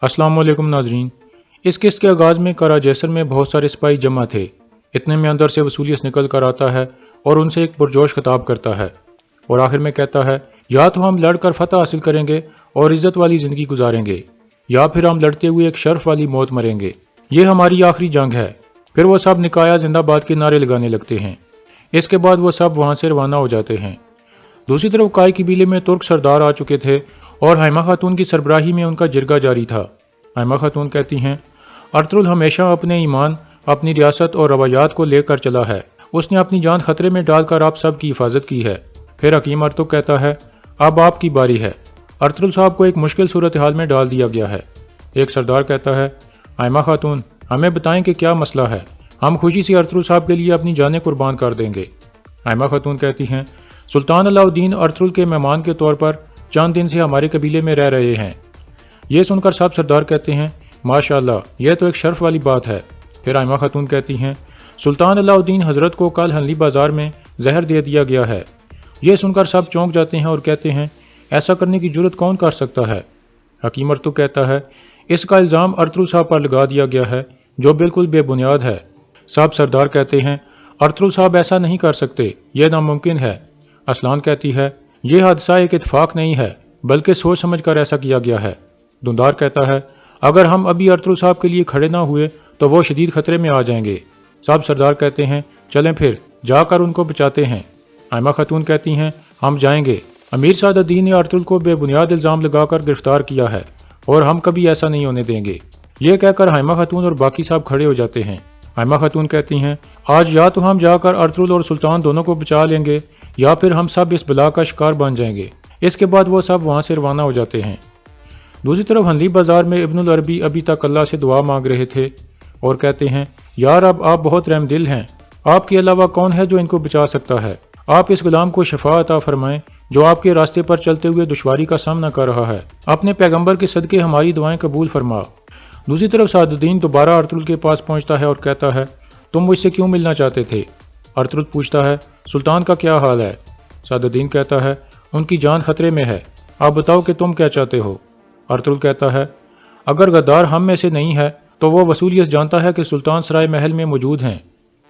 अस्सलाम वालेकुम नाजरीन। इस किस्त के आगाज़ में करा जैसर में बहुत सारे सिपाही जमा थे। इतने में अंदर से वसूलियत निकल कर आता है और उनसे एक पुरजोश खिताब करता है और आखिर में कहता है, या तो हम लड़कर फतह हासिल करेंगे और इज्जत वाली ज़िंदगी गुजारेंगे, या फिर हम लड़ते हुए एक शर्फ वाली मौत मरेंगे। ये हमारी आखिरी जंग है। फिर वो सब निकाया जिंदाबाद के नारे लगाने लगते हैं। इसके बाद वो सब वहाँ से रवाना हो जाते हैं। दूसरी तरफ काय कबीले में तुर्क सरदार आ चुके थे और हाइमा खातून की सरबराही में उनका जिरगा जारी था। हाइमा खातून कहती हैं, अर्तुगरुल हमेशा अपने ईमान, अपनी रियासत और रवायात को लेकर चला है। उसने अपनी जान खतरे में डालकर आप सब की हिफाजत की है। फिर हकीम अर्तुग कहता है, अब आपकी बारी है। अर्तुगरुल साहब को एक मुश्किल सूरत हाल में डाल दिया गया है। एक सरदार कहता है, हाइमा खातून हमें बताएं कि क्या मसला है, हम खुशी से अर्तुगरुल साहब के लिए अपनी जानें कुर्बान कर देंगे। हाइमा खातून कहती हैं, सुल्तान अलाउद्दीन अर्तुगरुल के मेहमान के तौर पर चंद दिन से हमारे कबीले में रह रहे हैं। ये सुनकर सब सरदार कहते हैं, माशाअल्लाह, यह तो एक शर्फ वाली बात है। फिर हाइमा खातून कहती हैं, सुल्तान अलाउद्दीन हजरत को कल हनली बाजार में जहर दे दिया गया है। यह सुनकर सब चौंक जाते हैं और कहते हैं, ऐसा करने की जुर्रत कौन कर सकता है। हकीम अर्तुग कहता है, इसका इल्ज़ाम अर्तुगरुल साहब पर लगा दिया गया है, जो बिल्कुल बेबुनियाद है। सब सरदार कहते हैं, अर्तुगरुल साहब ऐसा नहीं कर सकते, यह नामुमकिन है। असलान कहती है, यह हादसा एक इत्तेफाक नहीं है, बल्कि सोच समझ कर ऐसा किया गया है। दुंदार कहता है, अगर हम अभी अर्तुगरुल साहब के लिए खड़े ना हुए तो वो शदीद खतरे में आ जाएंगे। सब सरदार कहते हैं, चलें फिर जाकर उनको बचाते हैं। हाइमा खातून कहती हैं, हम जाएंगे। अमीर सादुद्दीन ने अर्तुगरुल को बेबुनियाद इल्ज़ाम लगाकर गिरफ्तार किया है और हम कभी ऐसा नहीं होने देंगे। ये कहकर हाइमा खातून और बाकी साहब खड़े हो जाते हैं। हाइमा खातून कहती हैं, आज या तो हम जाकर अर्तुगरुल और सुल्तान दोनों को बचा लेंगे, या फिर हम सब इस बला का शिकार बन जाएंगे। इसके बाद वो सब वहाँ से रवाना हो जाते हैं। दूसरी तरफ हनली बाजार में इब्नुल अरबी अभी तक अल्लाह से दुआ मांग रहे थे और कहते हैं, यार अब आप बहुत रहमदिल हैं, आपके अलावा कौन है जो इनको बचा सकता है। आप इस गुलाम को शफा अता फरमाएं जो आपके रास्ते पर चलते हुए दुश्वारी का सामना कर रहा है। अपने पैगंबर के सदके हमारी दुआएं कबूल फरमा। दूसरी तरफ सादुद्दीन दोबारा अर्तुगरुल के पास पहुंचता है और कहता है, तुम मुझसे क्यों मिलना चाहते थे। अर्तुगरुल पूछता है, सुल्तान का क्या हाल है। सादुद्दीन कहता है, उनकी जान खतरे में है, आप बताओ कि तुम क्या चाहते हो। अर्तुगरुल कहता है, अगर गद्दार हम में से नहीं है तो वो वसूलियत जानता है कि सुल्तान सराय महल में मौजूद हैं।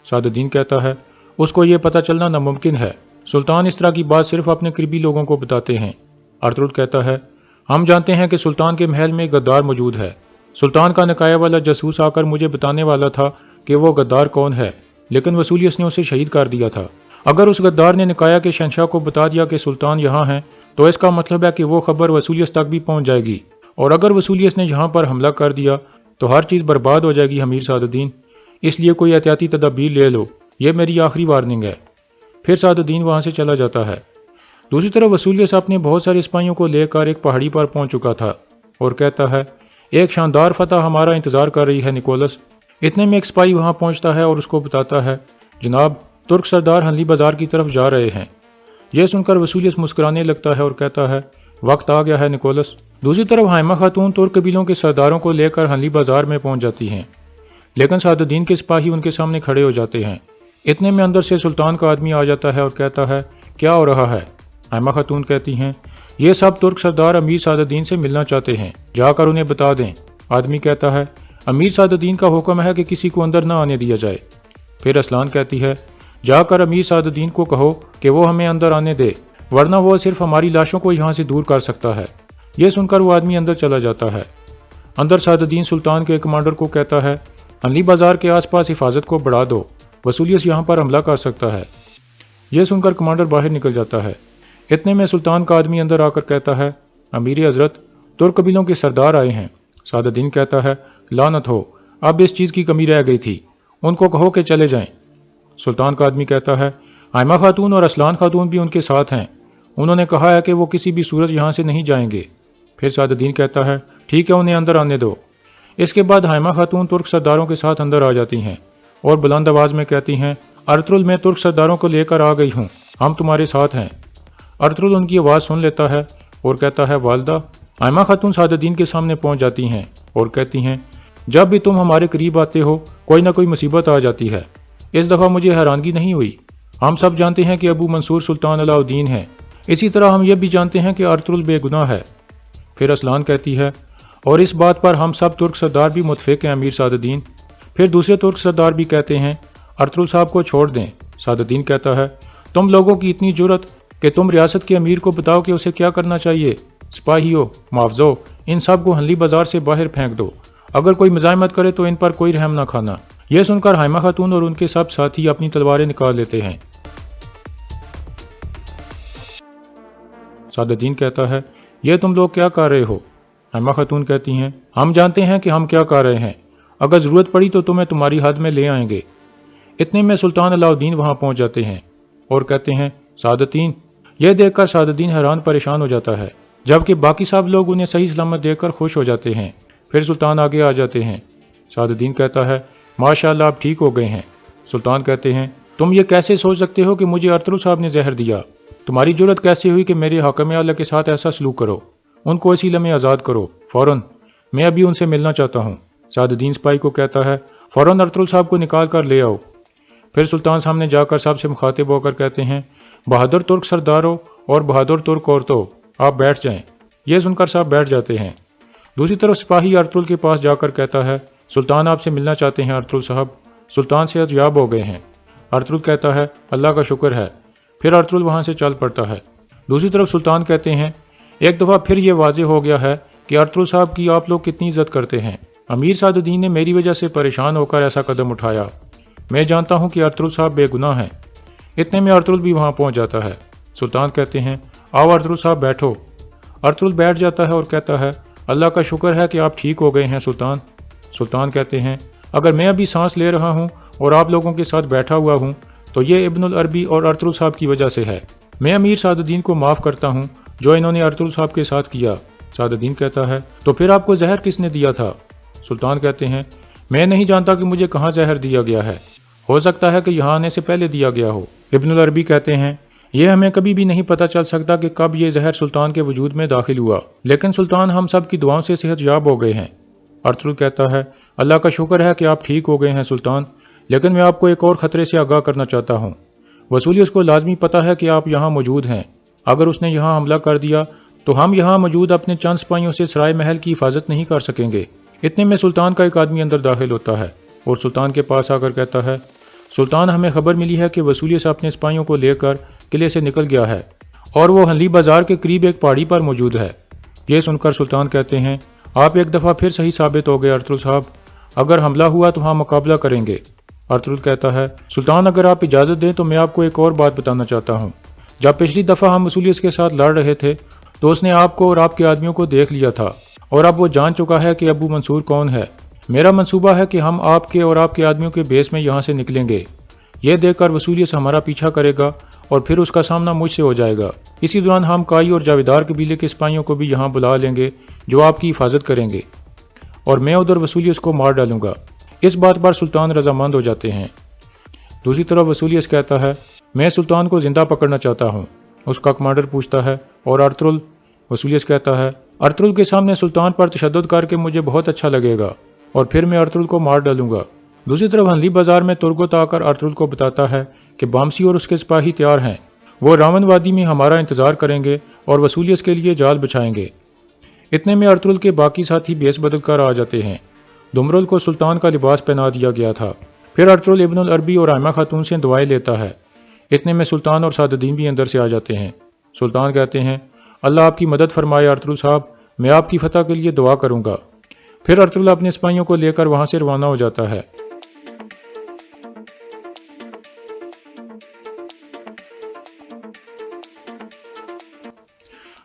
सादुद्दीन कहता है, उसको ये पता चलना नामुमकिन है, सुल्तान इस तरह की बात सिर्फ अपने करीबी लोगों को बताते हैं। अर्तुगरुल कहता है, हम जानते हैं कि सुल्तान के महल में गद्दार मौजूद है। सुल्तान का नकाया वाला जासूस आकर मुझे बताने वाला था कि वो गद्दार कौन है, लेकिन वसूलियत ने उसे शहीद कर दिया था। अगर उस गद्दार ने निकाया के शहंशाह को बता दिया कि सुल्तान यहाँ हैं, तो इसका मतलब है कि वो खबर वसूलियत तक भी पहुँच जाएगी, और अगर वसूलियत ने यहाँ पर हमला कर दिया तो हर चीज़ बर्बाद हो जाएगी। अमीर सादुद्दीन, इसलिए कोई एहतियाती तदबीर ले लो, ये मेरी आखिरी वार्निंग है। फिर सादुद्दीन वहाँ से चला जाता है। दूसरी तरफ वसूलियत अपने बहुत सारे सिपाहियों को लेकर एक पहाड़ी पर पहुँच चुका था और कहता है, एक शानदार फतह हमारा इंतजार कर रही है निकोलस। इतने में एक सिपाही वहाँ पहुँचता है और उसको बताता है, जनाब तुर्क सरदार हनली बाजार की तरफ जा रहे हैं। यह सुनकर वसूलियत मुस्कुराने लगता है और कहता है, वक्त आ गया है निकोलस। दूसरी तरफ हाइमा खातून तुर्क कबीलों के सरदारों को लेकर हनली बाजार में पहुंच जाती हैं, लेकिन सादुद्दीन के सिपाही उनके सामने खड़े हो जाते हैं। इतने में अंदर से सुल्तान का आदमी आ जाता है और कहता है, क्या हो रहा है। हाइमा खातून कहती हैं, ये सब तुर्क सरदार अमीर सादुद्दीन से मिलना चाहते हैं, जाकर उन्हें बता दें। आदमी कहता है, अमीर सादुद्दीन का हुक्म है कि किसी को अंदर न आने दिया जाए। फिर असलान कहती है, जाकर अमीर सादुद्दीन को कहो कि वो हमें अंदर आने दे, वरना वो सिर्फ हमारी लाशों को यहाँ से दूर कर सकता है। यह सुनकर वो आदमी अंदर चला जाता है। अंदर सादुद्दीन सुल्तान के कमांडर को कहता है, हनली बाजार के आसपास हिफाजत को बढ़ा दो, वसूलियत यहाँ पर हमला कर सकता है। यह सुनकर कमांडर बाहर निकल जाता है। इतने में सुल्तान का आदमी अंदर आकर कहता है, अमीर हजरत, तुर्क कबीलों के सरदार आए हैं। सादुद्दीन कहता है, लानत हो, अब इस चीज़ की कमी रह गई थी, उनको कहो कि चले जाएं। सुल्तान का आदमी कहता है, हाइमा खातून और असलान खातून भी उनके साथ हैं, उन्होंने कहा है कि वो किसी भी सूरत यहाँ से नहीं जाएंगे। फिर सादुद्दीन कहता है, ठीक है, उन्हें अंदर आने दो। इसके बाद हाइमा खातून तुर्क सरदारों के साथ अंदर आ जाती हैं और बुलंद आवाज़ में कहती हैं, अर्तुगरुल मैं तुर्क सरदारों को लेकर आ गई हूँ, हम तुम्हारे साथ हैं। अर्तुगरुल उनकी आवाज़ सुन लेता है और कहता है, वालदा। हाइमा खातून सादुद्दीन के सामने पहुँच जाती हैं और कहती हैं, जब भी तुम हमारे करीब आते हो कोई ना कोई मुसीबत आ जाती है। इस दफ़ा मुझे हैरानगी नहीं हुई, हम सब जानते हैं कि अबू मंसूर सुल्तान अलाउद्दीन है, इसी तरह हम ये भी जानते हैं कि अर्तुगरुल बेगुनाह है। फिर असलान कहती है, और इस बात पर हम सब तुर्क सरदार भी मुतफिक हैं अमीर सादुद्दीन। फिर दूसरे तुर्क सरदार भी कहते हैं अर्तुगरुल साहब को छोड़ दें। सादुद्दीन कहता है तुम लोगों की इतनी जुर्रत कि तुम रियासत के अमीर को बताओ कि उसे क्या करना चाहिए। सिपाहियों, मुआवजो, इन सब को हनली बाजार से बाहर फेंक दो। अगर कोई मजामत करे तो इन पर कोई रहम ना खाना। यह सुनकर हाइमा खातून और उनके सब साथी अपनी तलवारें निकाल लेते हैं। सादुद्दीन कहता है यह तुम लोग क्या कर रहे हो। हाइमा खातून कहती हैं हम जानते हैं कि हम क्या कर रहे हैं। अगर ज़रूरत पड़ी तो तुम्हें तुम्हारी हद में ले आएंगे। इतने में सुल्तान अलाउद्दीन वहां पहुंच जाते हैं और कहते हैं सादुद्दीन। यह देखकर सादुद्दीन हैरान परेशान हो जाता है, जबकि बाकी सब लोग उन्हें सही सलामत देखकर खुश हो जाते हैं। फिर सुल्तान आगे आ जाते हैं। सादुद्दीन कहता है माशाअल्लाह आप ठीक हो गए हैं। सुल्तान कहते हैं तुम ये कैसे सोच सकते हो कि मुझे अर्तुगरुल साहब ने जहर दिया। तुम्हारी जुर्रत कैसे हुई कि मेरे हाकिम आला के साथ ऐसा सलूक करो। उनको इसी लम्हे आज़ाद करो फौरन, मैं अभी उनसे मिलना चाहता हूँ। सादुद्दीन सिपाही को कहता है फौरन अर्तुगरुल साहब को निकाल कर ले आओ। फिर सुल्तान सामने जाकर सबसे मुखातिब होकर कहते हैं बहादुर तुर्क सरदारों और बहादुर तुर्क औरतों, आप बैठ जाएं। यह सुनकर सब बैठ जाते हैं। दूसरी तरफ सिपाही अर्तुगरुल के पास जाकर कहता है सुल्तान आपसे मिलना चाहते हैं अर्तुगरुल साहब। सुल्तान सेहत याब हो गए हैं। अर्तुगरुल कहता है अल्लाह का शुक्र है। फिर अर्तुगरुल वहां से चल पड़ता है। दूसरी तरफ सुल्तान कहते हैं एक दफ़ा फिर ये वाजे हो गया है कि अर्तुगरुल साहब की आप लोग कितनी इज्जत करते हैं। अमीर सादुद्दीन ने मेरी वजह से परेशान होकर ऐसा कदम उठाया। मैं जानता हूँ कि अर्तुगरुल साहब बेगुनाह हैं। इतने में अर्तुगरुल भी वहां पहुंच जाता है। सुल्तान कहते हैं आओ अर्तुगरुल साहब बैठो। अर्तुगरुल बैठ जाता है और कहता है अल्लाह का शुक्र है कि आप ठीक हो गए हैं सुल्तान। सुल्तान कहते हैं अगर मैं अभी सांस ले रहा हूँ और आप लोगों के साथ बैठा हुआ हूँ तो ये इब्नुल अरबी और अर्तुगरुल साहब की वजह से है। मैं अमीर सादुद्दीन को माफ़ करता हूँ जो इन्होंने अर्तुगरुल साहब के साथ किया। सादुद्दीन कहता है तो फिर आपको जहर किसने दिया था। सुल्तान कहते हैं मैं नहीं जानता कि मुझे कहाँ जहर दिया गया है, हो सकता है कि यहाँ आने से पहले दिया गया हो। इब्नुल अरबी कहते हैं यह हमें कभी भी नहीं पता चल सकता कि कब ये जहर सुल्तान के वजूद में दाखिल हुआ, लेकिन सुल्तान हम सब की दुआओं से सेहत याब हो गए हैं। अर्तुगरुल कहता है अल्लाह का शुक्र है कि आप ठीक हो गए हैं सुल्तान, लेकिन मैं आपको एक और खतरे से आगाह करना चाहता हूँ। वसूलियस को लाजमी पता है कि आप यहाँ मौजूद हैं। अगर उसने यहाँ हमला कर दिया तो हम यहाँ मौजूद अपने चंद सिपाहियों से सराय महल की हिफाजत नहीं कर सकेंगे। इतने में सुल्तान का एक आदमी अंदर दाखिल होता है और सुल्तान के पास आकर कहता है सुल्तान हमें खबर मिली है कि वसूलियस अपने सिपाहियों को लेकर किले से निकल गया है और वो हनली बाजार के करीब एक पहाड़ी पर मौजूद है। ये सुनकर सुल्तान कहते हैं आप एक दफ़ा फिर सही साबित हो गए अर्तुगरुल साहब, अगर हमला हुआ तो हम मुकाबला करेंगे। अर्तुगरुल कहता है सुल्तान अगर आप इजाज़त दें तो मैं आपको एक और बात बताना चाहता हूँ। जब पिछली दफ़ा हम वसूलियस के साथ लड़ रहे थे तो उसने आपको और आपके आदमियों को देख लिया था और अब वो जान चुका है कि अबू मंसूर कौन है। मेरा मंसूबा है कि हम आपके और आपके आदमियों के बेस में यहाँ से निकलेंगे। यह देखकर वसूलियस हमारा पीछा करेगा और फिर उसका सामना मुझसे हो जाएगा। इसी दौरान हम काई और जावेदार कबीले के सिपाहियों को भी यहाँ बुला लेंगे जो आपकी हिफाजत करेंगे और मैं उधर वसूलियस को मार डालूंगा। इस बात पर सुल्तान रजामंद हो जाते हैं। दूसरी तरफ वसूलियस कहता है मैं सुल्तान को जिंदा पकड़ना चाहता हूँ। उसका कमांडर पूछता है और अर्तुगरुल। वसूलियस कहता है अर्तुगरुल के सामने सुल्तान पर तशद्दुद करके मुझे बहुत अच्छा लगेगा और फिर मैं अर्तुगरुल को मार डालूंगा। दूसरी तरफ हनली बाजार में तुर्गत आकर अर्तुगरुल को बताता है कि बामसी और उसके सिपाही तैयार हैं। वो रावन वादी में हमारा इंतजार करेंगे और वसूलियस के लिए जाल बिछाएंगे। इतने में अर्तुगरुल के बाकी साथी बेस बदल कर आ जाते हैं। दुमरुल को सुल्तान का लिबास पहना दिया गया था। फिर अर्तुगरुल इब्नुल अरबी और हाइमा खातून से दुआएं लेता है। इतने में सुल्तान और सादुद्दीन भी अंदर से आ जाते हैं। सुल्तान कहते हैं अल्लाह आपकी मदद फरमाए अर्तुगरुल साहब, मैं आपकी फतह के लिए दुआ करूंगा। फिर अर्तुगरुल अपने सिपाहियों को लेकर वहां से रवाना हो जाता है।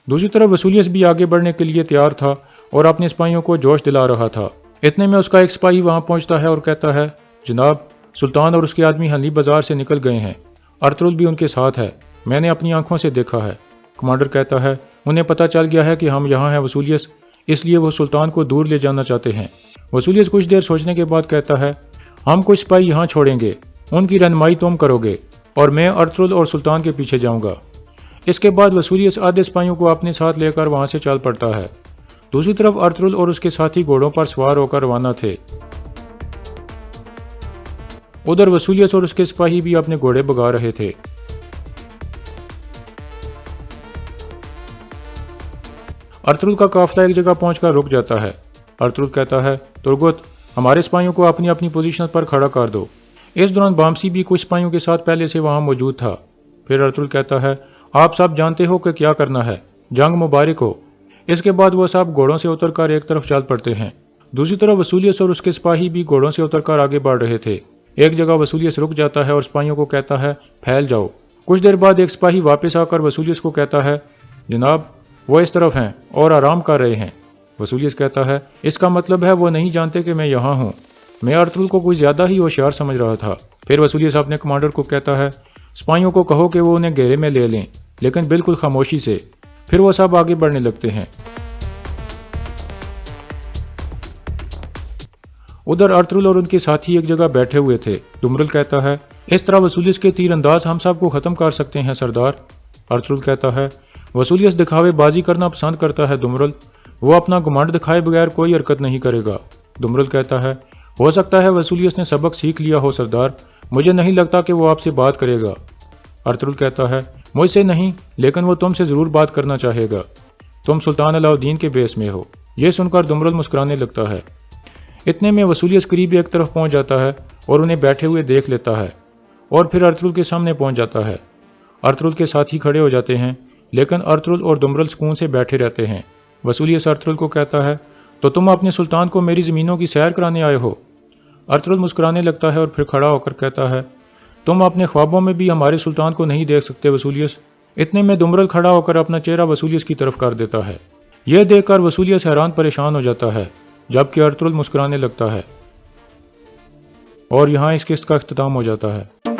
दूसरी तरफ वसूलियस भी आगे बढ़ने के लिए तैयार था और अपने सिपाहियों को जोश दिला रहा था। इतने में उसका एक सिपाही वहां पहुंचता है और कहता है जनाब सुल्तान और उसके आदमी हनली बाजार से निकल गए हैं। अर्तुगरुल भी उनके साथ है, मैंने अपनी आंखों से देखा है। कमांडर कहता है उन्हें पता चल गया है कि हम यहाँ हैं वसूलियस, इसलिए वो सुल्तान को दूर ले जाना चाहते हैं। वसूलियस कुछ देर सोचने के बाद कहता है हम कुछ सिपाही यहाँ छोड़ेंगे, उनकी रहनुमाई तुम करोगे और मैं अर्तुगरुल और सुल्तान के पीछे जाऊंगा। इसके बाद वसूलियस आधे सिपाहियों को अपने साथ लेकर वहां से चल पड़ता है। दूसरी तरफ अर्तुगरुल और उसके साथी घोड़ों पर सवार होकर रवाना थे। उधर वसूलियस और उसके सिपाही भी अपने घोड़े भगा रहे थे। अर्तुगरुल का काफिला एक जगह पहुंचकर रुक जाता है। ارطغرل کہتا ہے ترگت ہمارے سپاہیوں کو اپنی اپنی پوزیشن پر کھڑا کر دو۔ اس دوران بامسی بھی کچھ سپاہیوں کے ساتھ پہلے سے وہاں موجود تھا۔ پھر ارطغرل کہتا ہے آپ سب جانتے ہو کہ کیا کرنا ہے، جنگ مبارک ہو۔ اس کے بعد وہ سب گھوڑوں سے اتر کر ایک طرف چل پڑتے ہیں۔ دوسری طرف وسولیس اور اس کے سپاہی بھی گھوڑوں سے اتر کر آگے بڑھ رہے تھے۔ ایک جگہ وسولیس رک جاتا ہے اور سپاہیوں کو کہتا ہے پھیل جاؤ۔ کچھ دیر بعد ایک سپاہی واپس آ کر وسولیس کو کہتا ہے جناب وہ اس طرف ہیں اور آرام کر رہے ہیں۔ وسولیس کہتا ہے اس کا مطلب ہے وہ نہیں جانتے کہ میں یہاں ہوں۔ میں ارطغرل کو کوئی زیادہ ہی ہوشیار سمجھ رہا تھا۔ پھر وسولیس اپنے کمانڈر کو کہتا ہے سپاہیوں کو کہو کہ وہ انہیں گھیرے میں لے لیں، لیکن بالکل خاموشی سے۔ پھر وہ سب آگے بڑھنے لگتے ہیں۔ ادھر ارطغرل اور ان کے ساتھی ایک جگہ بیٹھے ہوئے تھے۔ دمرل کہتا ہے اس طرح وسولیس کے تیر انداز ہم سب کو ختم کر سکتے ہیں سردار۔ ارطغرل کہتا ہے وسولیس دکھاوے بازی کرنا پسند کرتا ہے دمرل، وہ اپنا گھمنڈ دکھائے بغیر کوئی حرکت نہیں کرے گا۔ دمرل کہتا ہے ہو سکتا ہے وسولیس نے سبق سیکھ لیا ہو سردار، مجھے نہیں لگتا کہ وہ آپ سے بات کرے گا۔ ارطغرل کہتا ہے مجھ سے نہیں، لیکن وہ تم سے ضرور بات کرنا چاہے گا، تم سلطان علاء الدین کے بیس میں ہو۔ یہ سن کر دمرل مسکرانے لگتا ہے۔ اتنے میں وسولیس قریب ایک طرف پہنچ جاتا ہے اور انہیں بیٹھے ہوئے دیکھ لیتا ہے اور پھر ارطغرل کے سامنے پہنچ جاتا ہے۔ ارطغرل کے ساتھی کھڑے ہو جاتے ہیں، لیکن ارطغرل اور دمرل سکون سے بیٹھے رہتے ہیں۔ وسولیس ارطغرل کو کہتا ہے تو تم اپنے سلطان کو میری زمینوں کی سیر کرانے آئے ہو؟ ارطغرل مسکرانے لگتا ہے اور پھر کھڑا ہو کر کہتا ہے تم اپنے خوابوں میں بھی ہمارے سلطان کو نہیں دیکھ سکتے وسولیس۔ اتنے میں دمرل کھڑا ہو کر اپنا چہرہ وسولیس کی طرف کر دیتا ہے۔ یہ دیکھ کر وسولیس حیران پریشان ہو جاتا ہے، جبکہ ارطغرل مسکرانے لگتا ہے۔ اور یہاں اس قسط کا اختتام ہو جاتا ہے۔